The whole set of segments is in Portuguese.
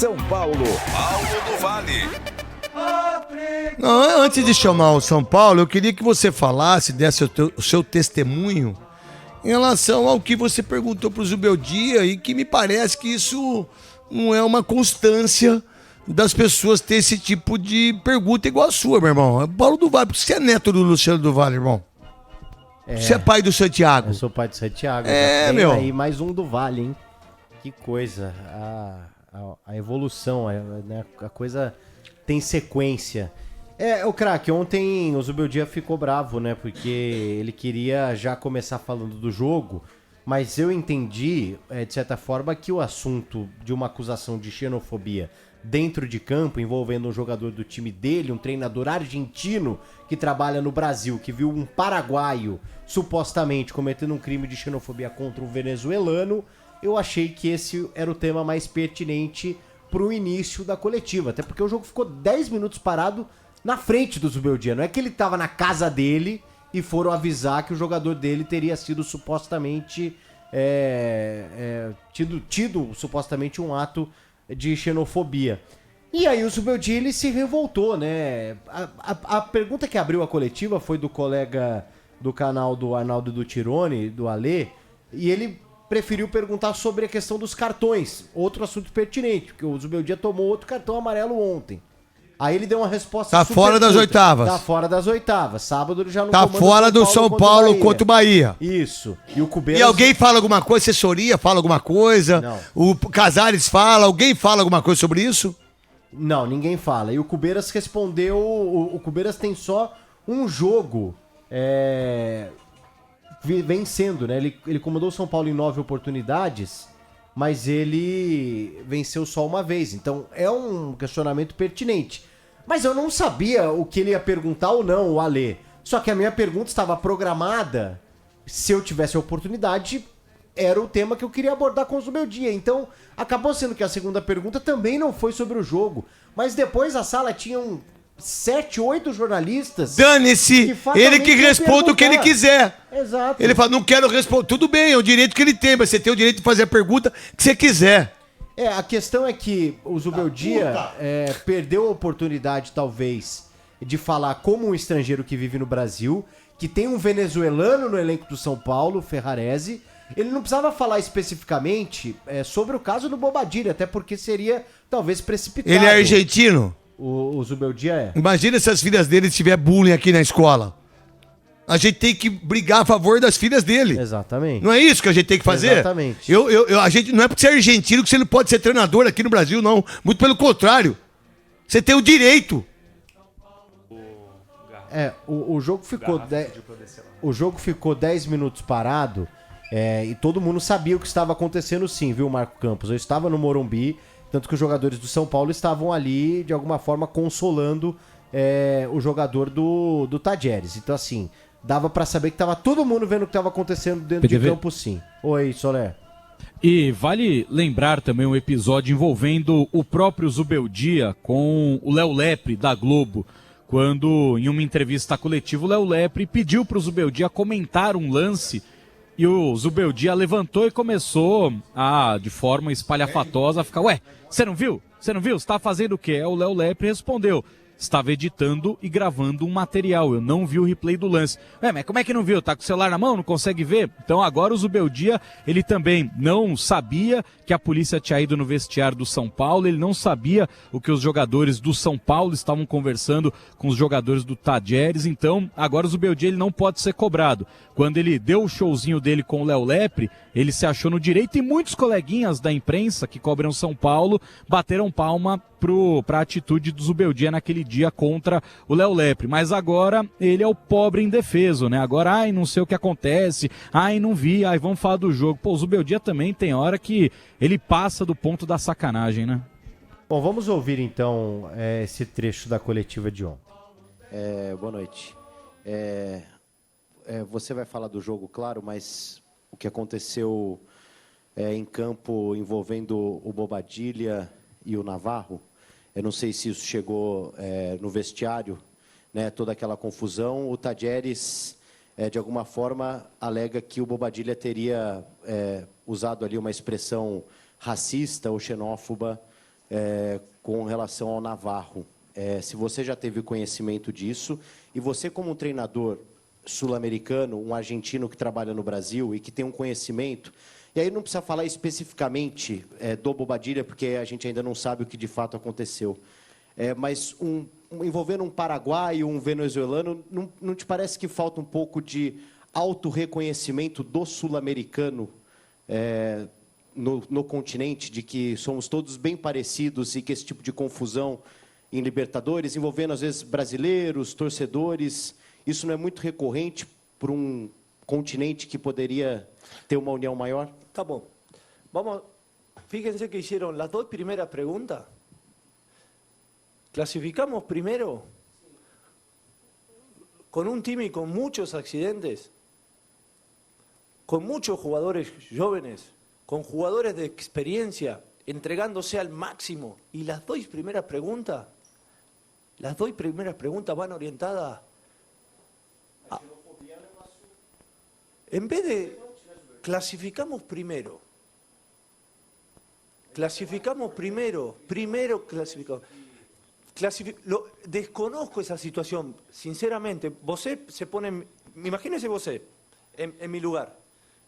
São Paulo. Paulo do Vale. Não, antes de chamar o São Paulo, eu queria que você falasse, desse o seu testemunho em relação ao que você perguntou pro Zubeldia e que me parece que isso não é uma constância das pessoas ter esse tipo de pergunta igual a sua, meu irmão. É Paulo do Vale, porque você é neto do Luciano do Vale, irmão. Você é pai do Santiago. Eu sou pai do Santiago. Meu. Aí mais um do Vale, hein? Que coisa. A evolução, né? A coisa tem sequência. O craque, ontem o Zubeldia ficou bravo, né? Porque ele queria já começar falando do jogo, mas eu entendi, de certa forma, que o assunto de uma acusação de xenofobia dentro de campo, envolvendo um jogador do time dele, um treinador argentino que trabalha no Brasil, que viu um paraguaio supostamente cometendo um crime de xenofobia contra um venezuelano, eu achei que esse era o tema mais pertinente pro início da coletiva, até porque o jogo ficou 10 minutos parado na frente do Zubeldia, não é que ele tava na casa dele e foram avisar que o jogador dele teria sido supostamente tido supostamente um ato de xenofobia. E aí o Zubeldia, ele se revoltou, né? A pergunta que abriu a coletiva foi do colega do canal do Arnaldo do Tirone, do Alê, e ele preferiu perguntar sobre a questão dos cartões, outro assunto pertinente, porque o Zubeldia tomou outro cartão amarelo ontem. Aí ele deu uma resposta Tá fora das oitavas. Tá fora das oitavas. Sábado ele já não Tá fora do São Paulo contra o Bahia. Isso. E o Cubeiras... E alguém fala alguma coisa? Assessoria fala alguma coisa? Não. O Casares fala? Alguém fala alguma coisa sobre isso? Não, ninguém fala. E o Cubeiras respondeu... O Cubeiras tem só um jogo vencendo, né? Ele comandou o São Paulo em 9 oportunidades, mas ele venceu só uma vez. Então é um questionamento pertinente. Mas eu não sabia o que ele ia perguntar ou não, o Alê. Só que a minha pergunta estava programada. Se eu tivesse a oportunidade, era o tema que eu queria abordar com o Zubeldia. Então, acabou sendo que a segunda pergunta também não foi sobre o jogo. Mas depois a sala tinha 7, 8 jornalistas. Dane-se! Ele que responde o que ele quiser. Exato. Ele fala, não quero responder. Tudo bem, é o direito que ele tem, mas você tem o direito de fazer a pergunta que você quiser. A questão é que o Zubeldia perdeu a oportunidade, talvez, de falar como um estrangeiro que vive no Brasil, que tem um venezuelano no elenco do São Paulo, Ferrarese. Ele não precisava falar especificamente sobre o caso do Bobadilha, até porque seria, talvez, precipitado. Ele é argentino? O Zubeldia é. Imagina se as filhas dele tiver bullying aqui na escola. A gente tem que brigar a favor das filhas dele. Exatamente. Não é isso que a gente tem que fazer? Exatamente. A gente, não é porque você é argentino que você não pode ser treinador aqui no Brasil, não. Muito pelo contrário. Você tem o direito. O jogo ficou... O jogo ficou 10 minutos parado e todo mundo sabia o que estava acontecendo sim, viu, Marco Campos? Eu estava no Morumbi, tanto que os jogadores do São Paulo estavam ali, de alguma forma, consolando o jogador do Tadieres. Então, assim, dava pra saber que tava todo mundo vendo o que tava acontecendo dentro de campo, sim. Oi, Soler. E vale lembrar também um episódio envolvendo o próprio Zubeldia com o Léo Lepre, da Globo, quando, em uma entrevista coletiva, o Léo Lepre pediu pro Zubeldia comentar um lance e o Zubeldia levantou e começou de forma espalhafatosa, a ficar, ué, você não viu? Você não viu? Você tá fazendo o quê? O Léo Lepre respondeu, estava editando e gravando um material, eu não vi o replay do lance. Mas como é que não viu? Tá com o celular na mão, não consegue ver? Então agora o Zubeldia, ele também não sabia que a polícia tinha ido no vestiário do São Paulo, ele não sabia o que os jogadores do São Paulo estavam conversando com os jogadores do Tadieres, então agora o Zubeldia, ele não pode ser cobrado. Quando ele deu o showzinho dele com o Léo Lepre, ele se achou no direito e muitos coleguinhas da imprensa que cobram São Paulo bateram palma para a atitude do Zubeldia naquele dia contra o Léo Lepre. Mas agora ele é o pobre indefeso, né? Agora, não sei o que acontece, não vi, vamos falar do jogo. Pô, o Zubeldia também tem hora que ele passa do ponto da sacanagem, né? Bom, vamos ouvir então esse trecho da coletiva de ontem. Boa noite. Você vai falar do jogo, claro, mas o que aconteceu em campo envolvendo o Bobadilha e o Navarro, eu não sei se isso chegou no vestiário, né, toda aquela confusão. O Tadieres, de alguma forma, alega que o Bobadilha teria usado ali uma expressão racista ou xenófoba com relação ao Navarro. Se você já teve conhecimento disso, e você como um treinador sul-americano, um argentino que trabalha no Brasil e que tem um conhecimento, e aí não precisa falar especificamente do Bobadilla, porque a gente ainda não sabe o que de fato aconteceu, mas envolvendo um paraguaio, um venezuelano, não te parece que falta um pouco de autorreconhecimento do sul-americano no continente, de que somos todos bem parecidos e que esse tipo de confusão em Libertadores, envolvendo às vezes brasileiros, torcedores, isso não é muito recorrente para um continente que poderia ter uma união maior? Tá bom. Vamos, fíjense que hicieron las dos primeras preguntas. ¿Clasificamos primero con un time con muchos accidentes, con muchos jugadores jóvenes, con jugadores de experiencia, entregándose al máximo? Y las dos primeras preguntas van orientadas a, en vez de clasificamos primero, clasificamos. Desconozco esa situación, sinceramente. Vosé se pone, imagínese vosé, en mi lugar.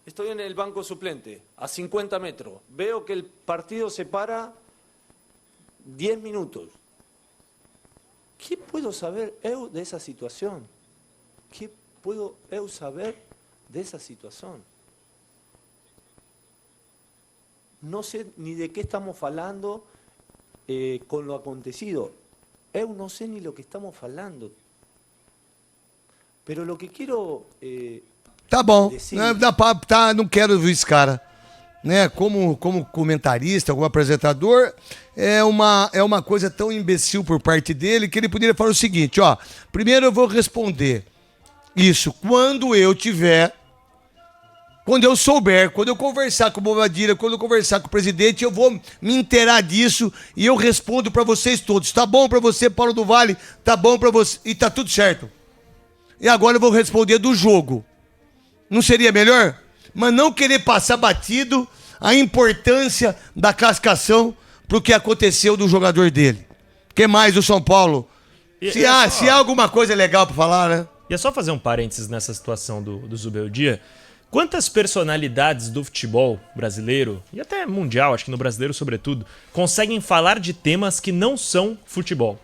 Estoy en el banco suplente, a 50 metros. Veo que el partido se para 10 minutos. ¿Qué puedo saber eu de esa situación? ¿Qué puedo eu saber de esa situación? No sé ni de qué estamos hablando con lo acontecido. Eu no sé ni lo que estamos hablando. Pero lo que quiero... Tá bom, Decide. não quero ouvir esse cara. Né? Como comentarista, como apresentador, é uma coisa tão imbecil por parte dele que ele poderia falar o seguinte, ó. Primeiro eu vou responder isso quando eu souber, quando eu conversar com o Bobadilla, quando eu conversar com o presidente, eu vou me inteirar disso e eu respondo pra vocês todos. Tá bom pra você, Paulo do Vale? Tá bom pra você e tá tudo certo. E agora eu vou responder do jogo. Não seria melhor? Mas não querer passar batido a importância da classificação pro que aconteceu do jogador dele. O que mais do São Paulo? Se há alguma coisa legal pra falar, né? E é só fazer um parênteses nessa situação do Zubeldia. Quantas personalidades do futebol brasileiro, e até mundial, acho que no brasileiro sobretudo, conseguem falar de temas que não são futebol?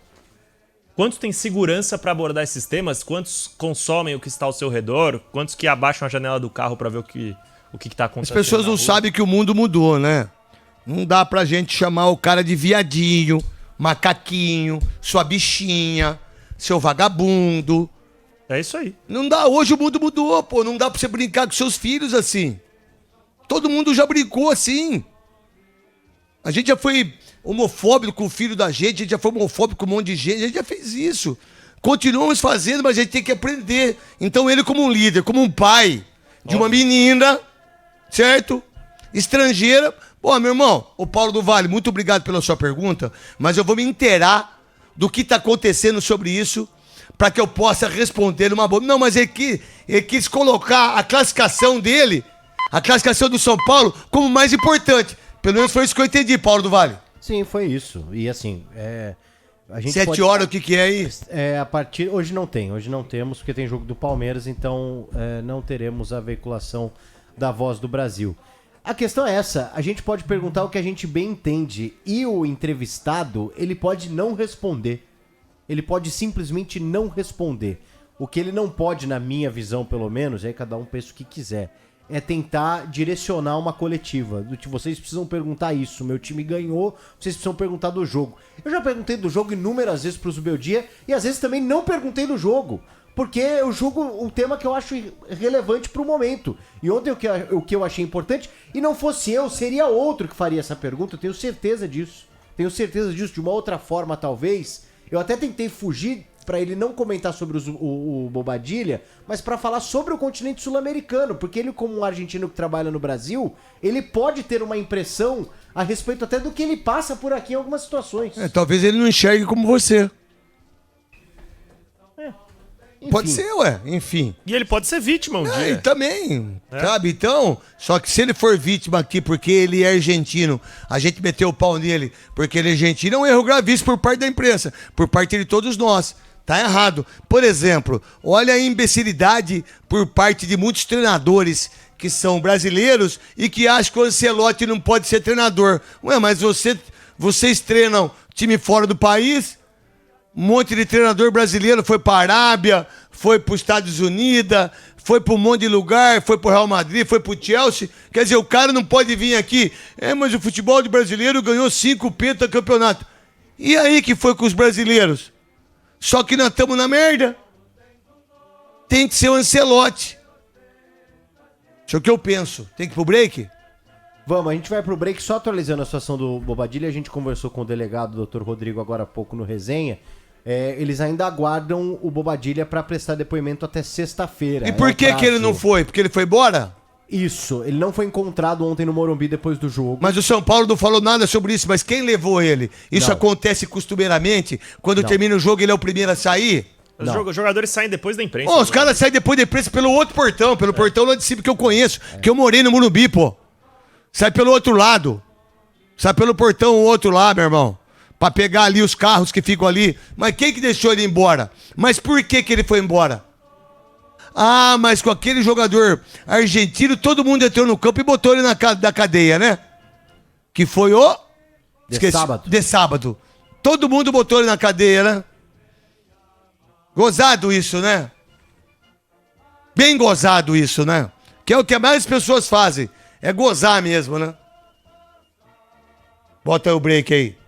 Quantos têm segurança para abordar esses temas? Quantos consomem o que está ao seu redor? Quantos que abaixam a janela do carro para ver o que está acontecendo? As pessoas não sabem que o mundo mudou, né? Não dá pra gente chamar o cara de viadinho, macaquinho, sua bichinha, seu vagabundo. É isso aí. Não dá, hoje o mundo mudou, pô. Não dá pra você brincar com seus filhos assim. Todo mundo já brincou assim. A gente já foi homofóbico com o filho da gente, a gente já foi homofóbico com um monte de gente, a gente já fez isso. Continuamos fazendo, mas a gente tem que aprender. Então ele como um líder, como um pai de uma menina, certo? Estrangeira. Pô, meu irmão, o Paulo do Vale, muito obrigado pela sua pergunta, mas eu vou me inteirar do que tá acontecendo sobre isso para que eu possa responder numa boa. Não, mas ele quis colocar a classificação dele, a classificação do São Paulo, como mais importante. Pelo menos foi isso que eu entendi, Paulo do Vale. Sim, foi isso. E assim, a gente 7 horas, o que é aí? A partir... Hoje não temos, porque tem jogo do Palmeiras, então não teremos a veiculação da Voz do Brasil. A questão é essa, a gente pode perguntar o que a gente bem entende, e o entrevistado, ele pode não responder. Ele pode simplesmente não responder. O que ele não pode, na minha visão pelo menos, aí cada um pensa o que quiser, é tentar direcionar uma coletiva. Do que vocês precisam perguntar isso, meu time ganhou, vocês precisam perguntar do jogo. Eu já perguntei do jogo inúmeras vezes pro Zubeldia e às vezes também não perguntei do jogo. Porque eu julgo um tema que eu acho relevante pro momento. E ontem o que eu achei importante, e não fosse eu, seria outro que faria essa pergunta, eu tenho certeza disso. De uma outra forma talvez. Eu até tentei fugir para ele não comentar sobre o Bobadilla, mas para falar sobre o continente sul-americano, porque ele, como um argentino que trabalha no Brasil, ele pode ter uma impressão a respeito até do que ele passa por aqui em algumas situações. Talvez ele não enxergue como você. Pode ser, ué, enfim. E ele pode ser vítima um E dia. também, sabe? Então, só que se ele for vítima aqui porque ele é argentino, a gente meteu o pau nele porque ele é argentino, é um erro gravíssimo por parte da imprensa, por parte de todos nós. Tá errado. Por exemplo, olha a imbecilidade por parte de muitos treinadores que são brasileiros e que acham que o Ancelotti não pode ser treinador. Ué, mas vocês treinam time fora do país? Um monte de treinador brasileiro foi para a Arábia, foi para os Estados Unidos, foi para um monte de lugar, foi para o Real Madrid, foi para o Chelsea. Quer dizer, o cara não pode vir aqui. Mas o futebol de brasileiro ganhou 5 pentacampeonatos. E aí que foi com os brasileiros? Só que nós estamos na merda. Tem que ser o Ancelotti. Isso é o que eu penso. Tem que ir pro break? Vamos, a gente vai pro break só atualizando a situação do Bobadilha. A gente conversou com o delegado, Dr. Rodrigo, agora há pouco no Resenha. Eles ainda aguardam o Bobadilha para prestar depoimento até sexta-feira. E por que ele não foi? Porque ele foi embora? Isso, ele não foi encontrado ontem no Morumbi depois do jogo. Mas o São Paulo não falou nada sobre isso. Mas quem levou ele? Isso Não. acontece costumeiramente? Quando termina o jogo, ele é o primeiro a sair? Os jogadores saem depois da imprensa. Os caras saem depois da imprensa pelo outro portão. Pelo portão lá de cima que eu conheço. Que eu morei no Morumbi, pô. Sai pelo outro lado. Sai pelo portão o outro lá, meu irmão. Pra pegar ali os carros que ficam ali. Mas quem que deixou ele embora? Mas por que ele foi embora? Ah, mas com aquele jogador argentino, todo mundo entrou no campo e botou ele da cadeia, né? Que foi o... Sábado. De sábado. Todo mundo botou ele na cadeia, né? Gozado isso, né? Bem gozado isso, né? Que é o que mais pessoas fazem. É gozar mesmo, né? Bota aí o break aí.